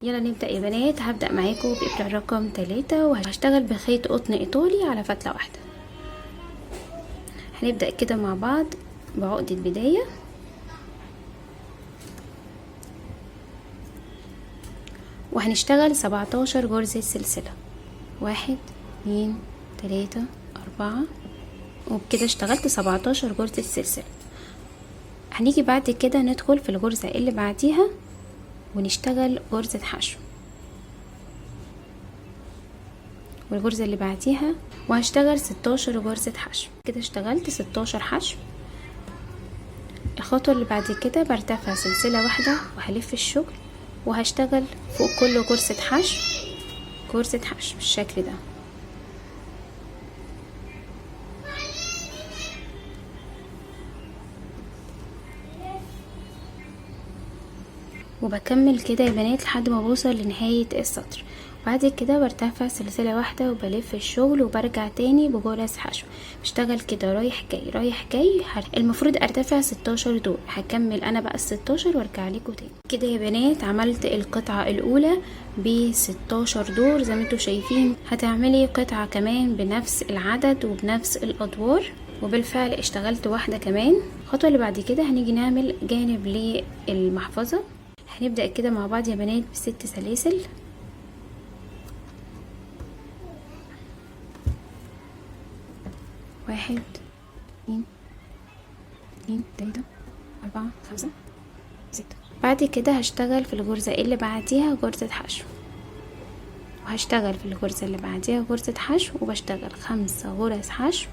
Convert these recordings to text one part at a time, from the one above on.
يلا نبدأ يا بنات. هبدأ معاكم بإبرة رقم 3 وهشتغل بخيط قطن ايطالي على فتلة واحدة. هنبدأ كده مع بعض بعقدة بداية، وهنشتغل 17 غرزة سلسلة. 1 2 3 4، وبكده اشتغلت 17 غرزة سلسلة. هنيجي بعد كده ندخل في الغرزة اللي بعديها ونشتغل غرزة حشو، والغرزة اللي بعديها، وهشتغل 16 غرزة حشو. كده اشتغلت 16 حشو. الخطوة اللي بعد كده برتفع سلسلة واحدة وهلف الشغل، وهشتغل فوق كل غرزة حشو غرزة حشو بالشكل ده. وبكمل كده يا بنات لحد ما بوصل لنهاية السطر. بعد كده برتفع سلسلة واحدة وبلف الشغل وبرجع تاني بغرز حشو. بشتغل كده رايح جاي رايح جاي. المفروض ارتفع 16 دور. هكمل انا بقى 16 وارجع لكم تاني. كده يا بنات عملت القطعة الاولى ب 16 دور زي ما انتوا شايفين. هتعملي قطعة كمان بنفس العدد وبنفس الادوار، وبالفعل اشتغلت واحدة كمان. الخطوة اللي بعد كده هنيجي نعمل جانب للمحفظة. هنبدأ كده مع بعض يا بنات ب6 سلاسل. 1 2 3 4 5 6. بعد كده هشتغل في الغرزة اللي بعديها غرزة حشو، وهشتغل في الغرزة اللي بعديها غرزة حشو، وبشتغل 5 غرز حشو.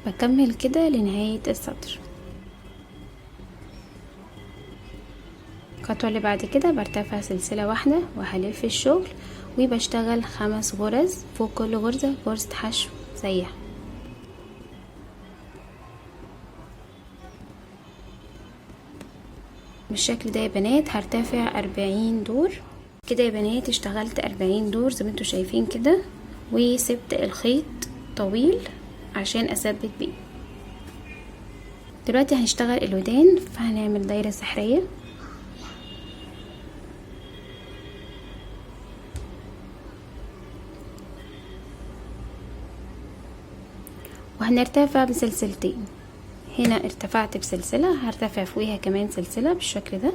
بكمل كده لنهاية السطر. الخطوة اللي بعد كده برتفع سلسلة واحدة وهلف الشغل، وبشتغل 5 غرز فوق كل غرزة غرزة حشو زيها بالشكل ده يا بنات. هرتفع 40 دور. كده يا بنات اشتغلت 40 دور زي ما انتوا شايفين كده، وسبت الخيط طويل عشان اثبت بيه. دلوقتي هنشتغل الودان، فهنعمل دايرة سحرية. وهنرتفع بسلسلتين. هنا ارتفعت بسلسلة، هرتفع فوقيها كمان سلسلة بالشكل ده،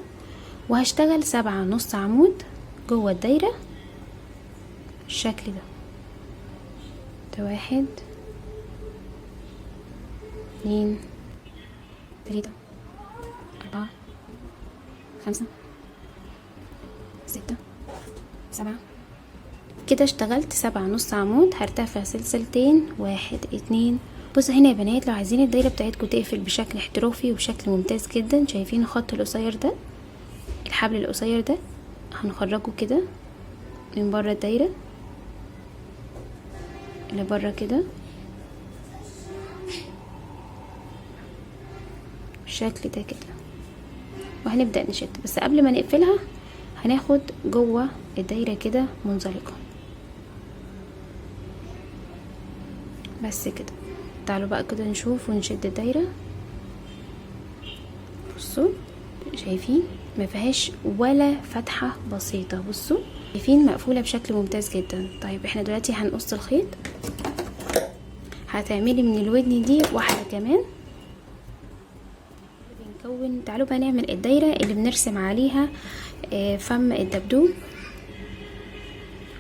وهشتغل 7 نص عمود جوه الدايرة بالشكل ده. 1 2 3 4 5 6 7. كده اشتغلت 7 نص عمود. هرتفع سلسلتين 1 2. بصوا هنا يا بنات، لو عايزين الدايره بتاعتكم تقفل بشكل احترافي وبشكل ممتاز جدا، شايفين الخط القصير ده، الحبل القصير ده، هنخرجه كده من بره الدايره اللي بره كده بالشكل ده كده، وهنبدا نشد. بس قبل ما نقفلها هناخد جوه الدايره كده منزلقه بس كده. تعالوا بقى كده نشوف ونشد الدايره. بصوا شايفين ما فيهاش ولا فتحه بسيطه، بصوا شايفين مقفوله بشكل ممتاز جدا. طيب احنا دلوقتي هنقص الخيط. هتعملي من الودن دي واحده كمان. بنكون، تعالوا بقى نعمل الدايره اللي بنرسم عليها فم الدبدوب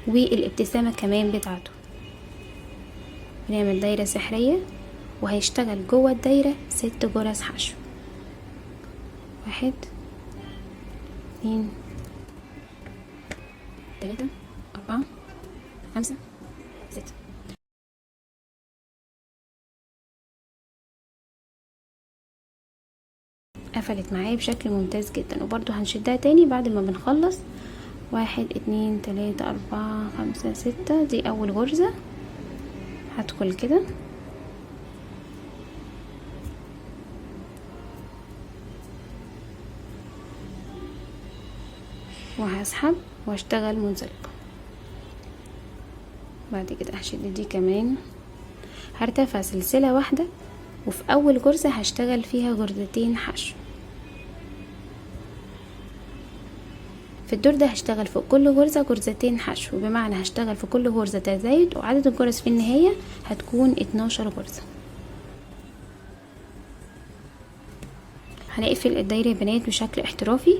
والابتسامه كمان بتاعته. بنعمل دايره سحريه، وهيشتغل جوه الدايره 6 غرز حشو. 1 2 3 4 5 6. قفلت معايا بشكل ممتاز جدا. وبرضو هنشدها تاني بعد ما بنخلص. 1 2 3 4 5 6. دي اول غرزة. هدخل كده وهسحب واشتغل منزلقة. بعد كده هشد دي كمان. هرتفع سلسلة واحدة، وفي اول غرزة هشتغل فيها غرزتين حشو. في الدور ده هشتغل فوق كل غرزة غرزتين حشو، بمعنى هشتغل في كل غرزة تزايد، وعدد الغرز في النهاية هتكون 12 غرزة. هنقفل الدايرة يا بنات بشكل احترافي.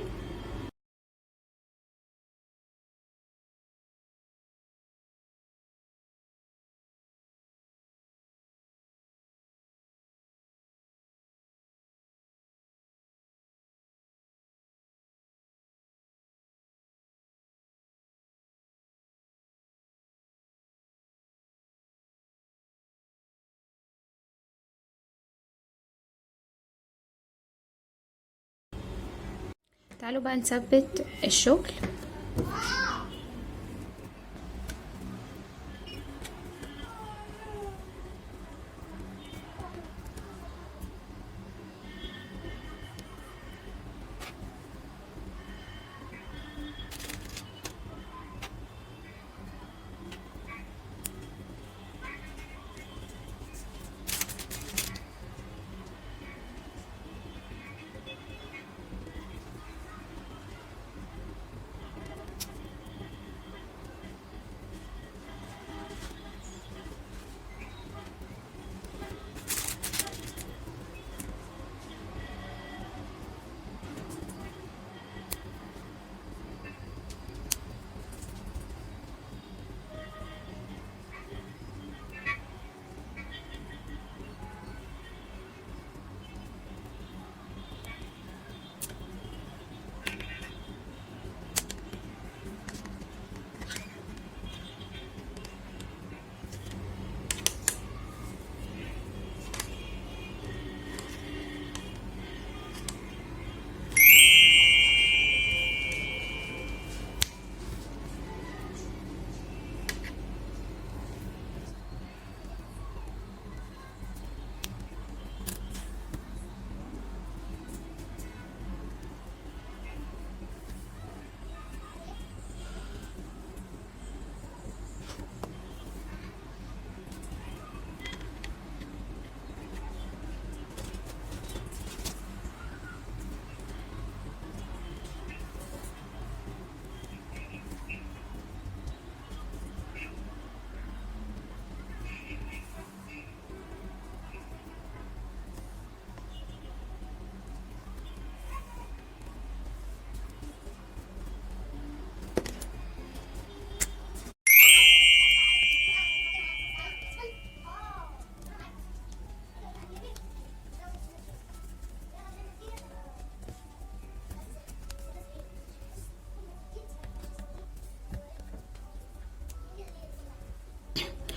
تعالوا بقى نثبت الشغل.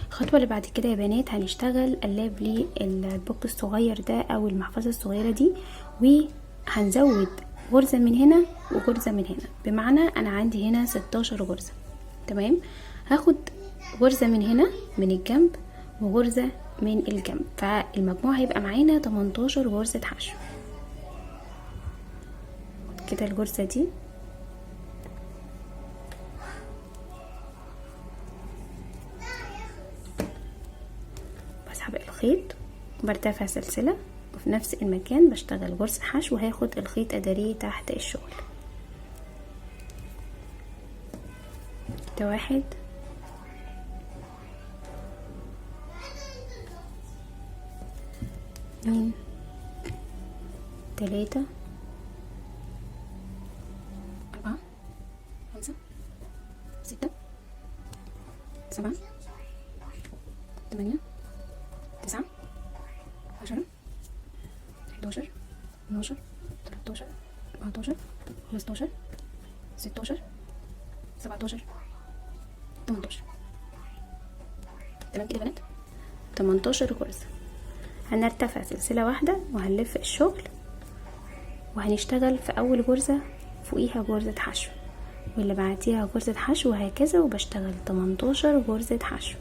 الخطوه اللي بعد كده يا بنات هنشتغل قلاب للبوك الصغير ده او المحفظه الصغيره دي، وهنزود غرزه من هنا وغرزه من هنا، بمعنى انا عندي هنا 16 غرزه. تمام، هاخد غرزه من هنا من الجنب وغرزه من الجنب، فالمجموع هيبقى معانا 18 غرزه حشو. كده الغرزه دي بسحب الخيط وبرتفع سلسلة، وفي نفس المكان بشتغل غرزة حشو وهاخد الخيط اداريه تحت الشغل. ده 1 2 3 4 5 6 7 8 9 10 11 12 13 14 15 16 17 18. تمام كده يا بنات، 18 غرزة. هنرتفع سلسلة واحدة وهنلف الشغل، وهنشتغل في اول غرزة فوقيها غرزة حشو، واللي بعديها غرزة حشو، وهكذا، وبشتغل 18 غرزة حشو.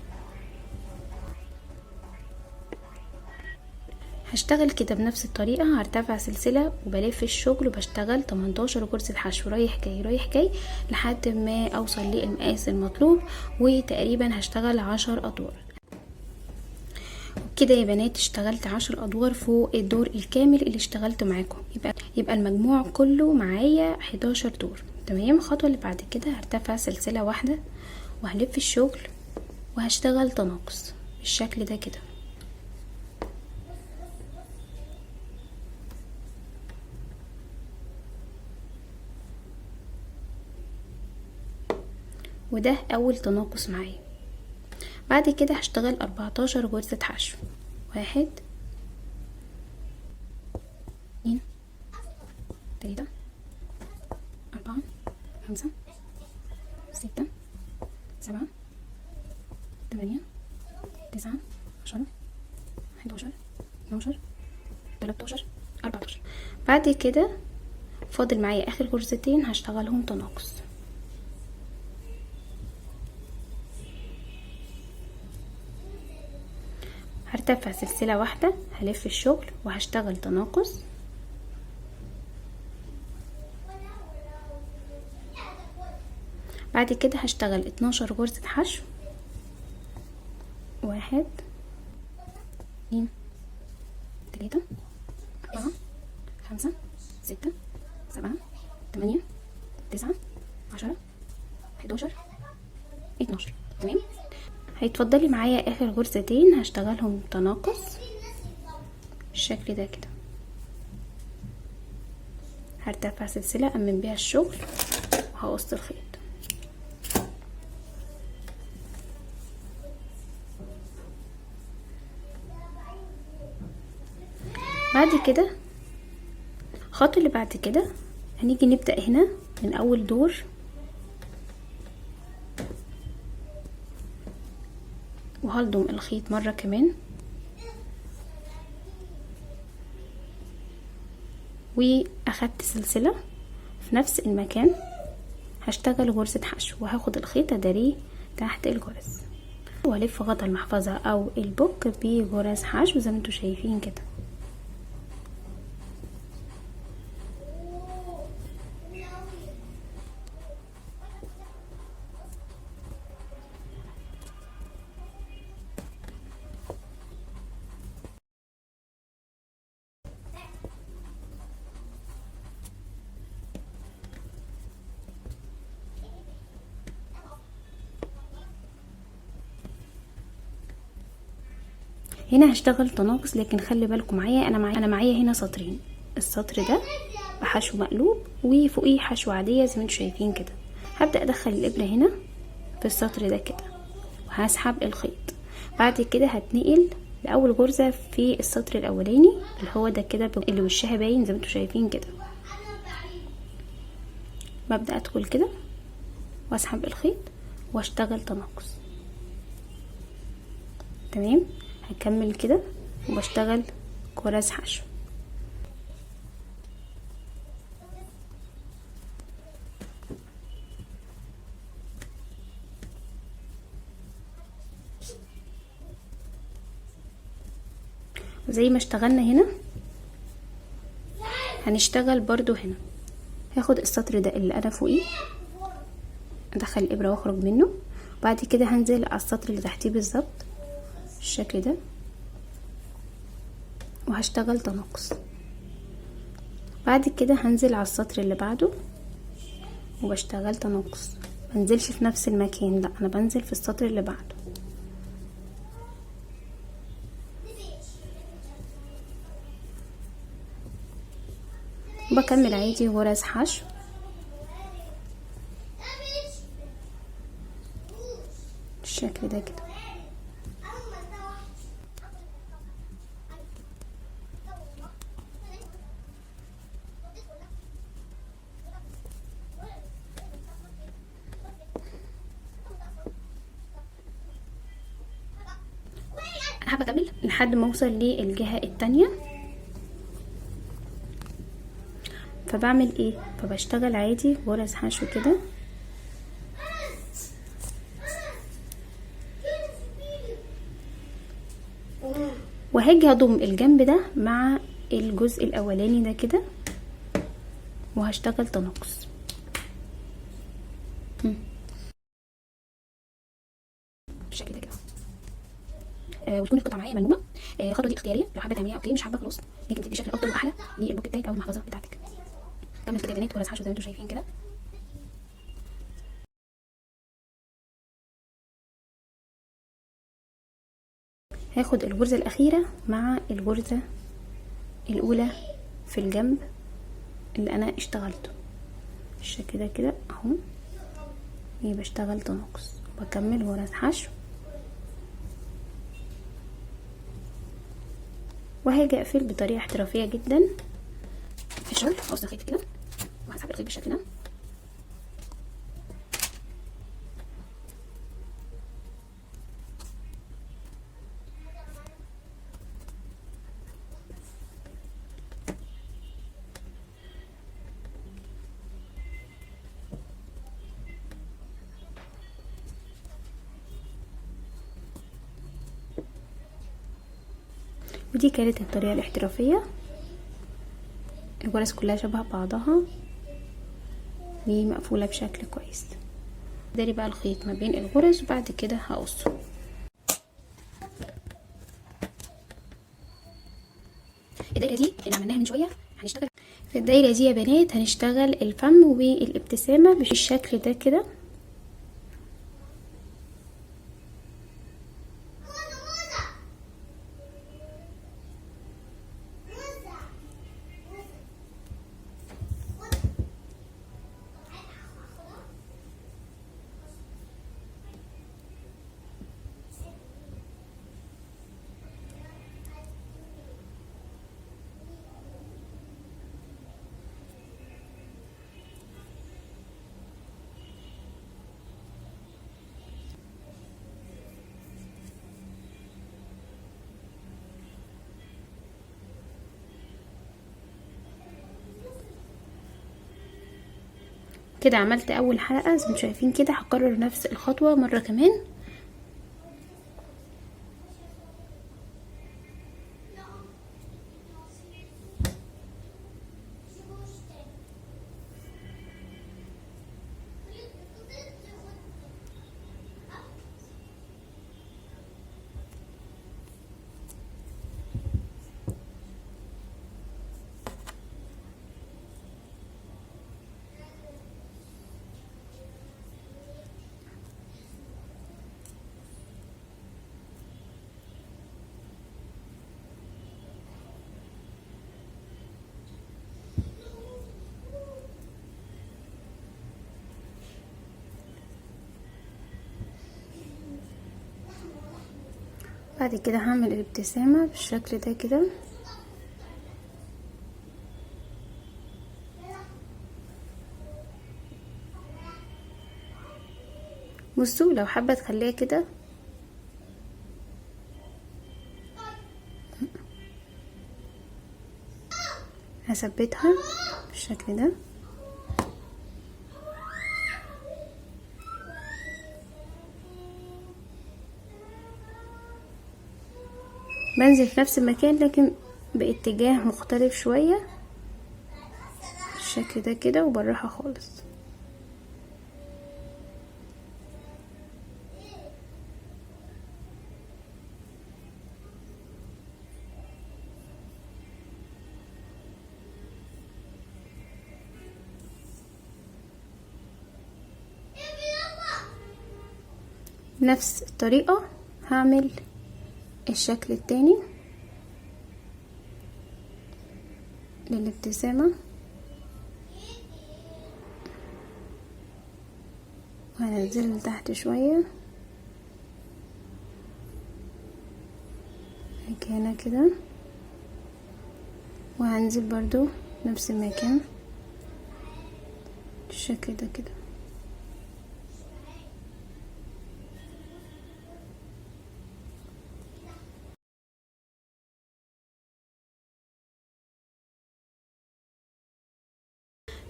هشتغل كده بنفس الطريقة، هرتفع سلسلة وبلف الشغل وبشتغل 18 غرزة حشو رايح جاي رايح جاي لحد ما اوصل للمقاس المطلوب، وتقريبا هشتغل 10 ادوار. كده يا بنات اشتغلت 10 ادوار فوق الدور الكامل اللي اشتغلته معاكم، يبقى المجموع كله معايا 11 دور. تمام. الخطوة اللي بعد كده هرتفع سلسلة واحدة وهلف الشغل وهشتغل تناقص بالشكل ده كده. وده اول تناقص معايا. بعد كده هشتغل 14 غرزة حشو. 1 2 3 4 5 6 7 8 9 10 11 12 13 14. بعد كده فاضل معايا اخر غرزتين هشتغلهم تناقص. هرتفع سلسلة واحدة، هلف الشغل وهشتغل تناقص. بعد كده هشتغل 12 غرزة حشو. 1 2 3 4 5 6 7 8 9 10 11 12. تمام. هيتفضلي معايا اخر غرزتين هشتغلهم تناقص بالشكل ده كده. هرتفع سلسلة امن بيها الشغل وهقص الخيط. بعد كده الخطوة اللي بعد كده هنيجي نبدأ هنا من اول دور وهلضم الخيط مرة كمان واخدت سلسلة في نفس المكان هشتغل غرزة حشو وهاخد الخيط اداريه تحت الجرس والف غطا المحفظة او البوك بجرس حشو زي ما انتوا شايفين كده. هنا هشتغل تناقص لكن خلي بالكم معايا انا معايا هنا سطرين. السطر ده بحشو مقلوب وفوقيه حشو عاديه زي ما انتم شايفين كده. هبدا ادخل الابره هنا في السطر ده كده وهسحب الخيط. بعد كده هتنقل لاول غرزه في السطر الاولاني اللي هو ده كده اللي وشها باين زي ما انتم شايفين كده. ببدا ادخل كده واسحب الخيط واشتغل تناقص. تمام. هكمل كده وبشتغل غرز حشو. زي ما اشتغلنا هنا هنشتغل برضو هنا. هاخد السطر ده اللي انا فوقيه ادخل الابره واخرج منه. بعد كده هنزل على السطر اللي تحتيه بالظبط بالشكل ده وهشتغل تناقص. بعد كده هنزل على السطر اللي بعده وبشتغل تناقص. منزلش في نفس المكان، لا انا بنزل في السطر اللي بعده. بكمل عادي غرز حشو. بالشكل ده كده. انا حابه اكمل لحد ما اوصل للجهه التانية. فبعمل ايه؟ فبشتغل عادي غرز حشو كده وهاجي هضم الجنب ده مع الجزء الاولاني ده كده وهشتغل تناقص. بالشكل ده كده. وتكون القطعه معايا ملمومه. الخطوه دي اختياريه، لو حابه تعمليها اوكي، مش حابه خلاص. ممكن تدي شكل افضل واحلى للبوك بتاعك او المحفظه بتاعتك. كمل كده يا بنات غرز حشو زي ما انتم شايفين كده. هاخد الغرزة الاخيرة مع الغرزة الاولى في الجنب اللي انا اشتغلته بالشكل ده كده اهو. يبقى بشتغل تناقص وبكمل غرز حشو، وهاجي اقفل بطريقه احترافيه جدا في الشغل. هقص الخيط كده وهسحب الخيط بالشكل ده. ودي كانت الطريقه الاحترافيه. الغرز كلها شبه بعضها ومقفوله بشكل كويس. داري بقى الخيط ما بين الغرز وبعد كده هقصه. الدايره دي اللي عملناها من شويه هنشتغل في الدايره دي يا بنات. هنشتغل الفم والابتسامه بالشكل ده كده. كده عملت اول حلقة زي ما شايفين كده. هكرر نفس الخطوة مرة كمان. بعد كده هعمل الابتسامة بالشكل ده كده. بصوا لو حابة تخليها كده هثبتها بالشكل ده. بنزل في نفس المكان لكن باتجاه مختلف شوية بالشكل ده كده وبالراحة خالص. نفس الطريقة هعمل الشكل التاني للابتسامة، وهنزل لتحت شوية هنا كده، وهنزل برضو نفس المكان بالشكل ده كده.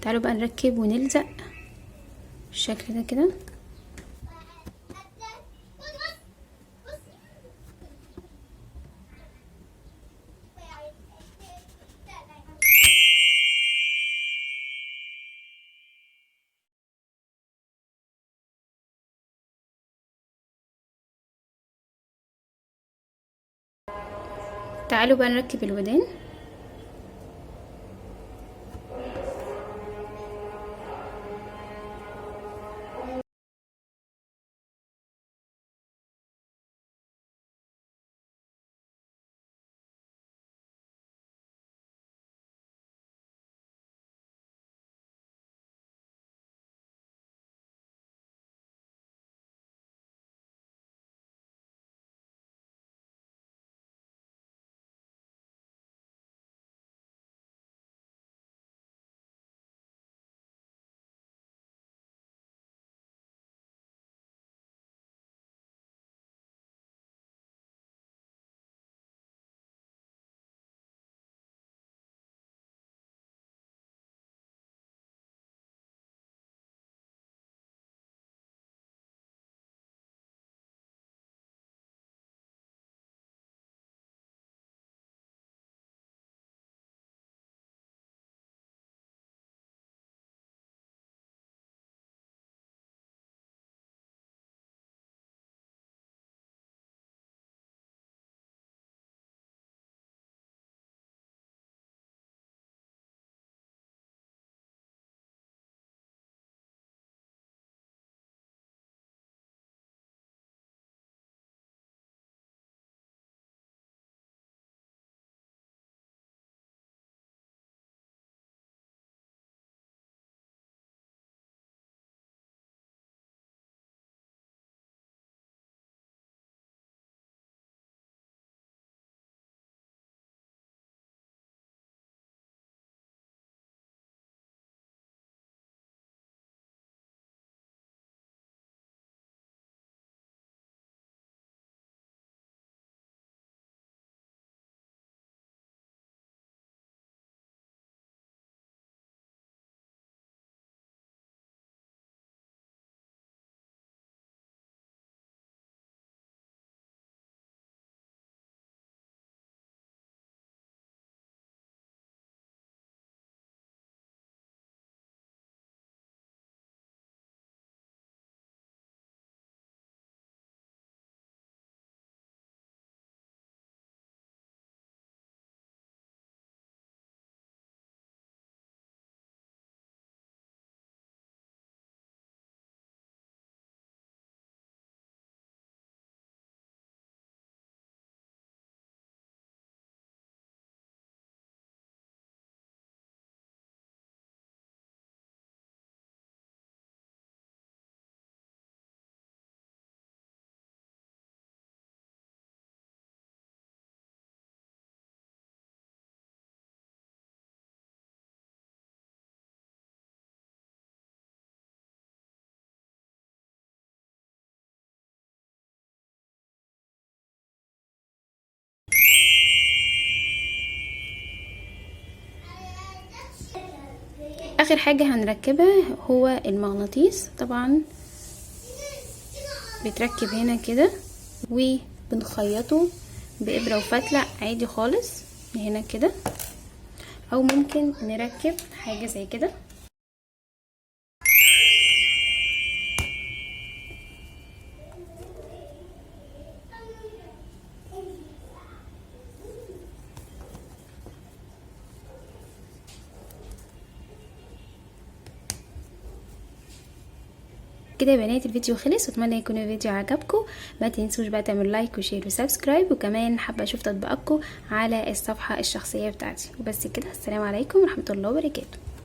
تعالوا بقى نركب ونلزق بالشكل ده كده. تعالوا بقى نركب الودان. اخر حاجة هنركبها هو المغناطيس. طبعا بيتركب هنا كده وبنخيطه بإبرة وفتلة عادي خالص هنا كده، او ممكن نركب حاجة زي كده. كده يا بنات الفيديو خلص، واتمنى يكون الفيديو عجبكم. ما تنسوش بقى تعملوا لايك وشير وسبسكرايب، وكمان حابه اشوف تطبيقاتكم على الصفحه الشخصيه بتاعتي. وبس كده، السلام عليكم ورحمه الله وبركاته.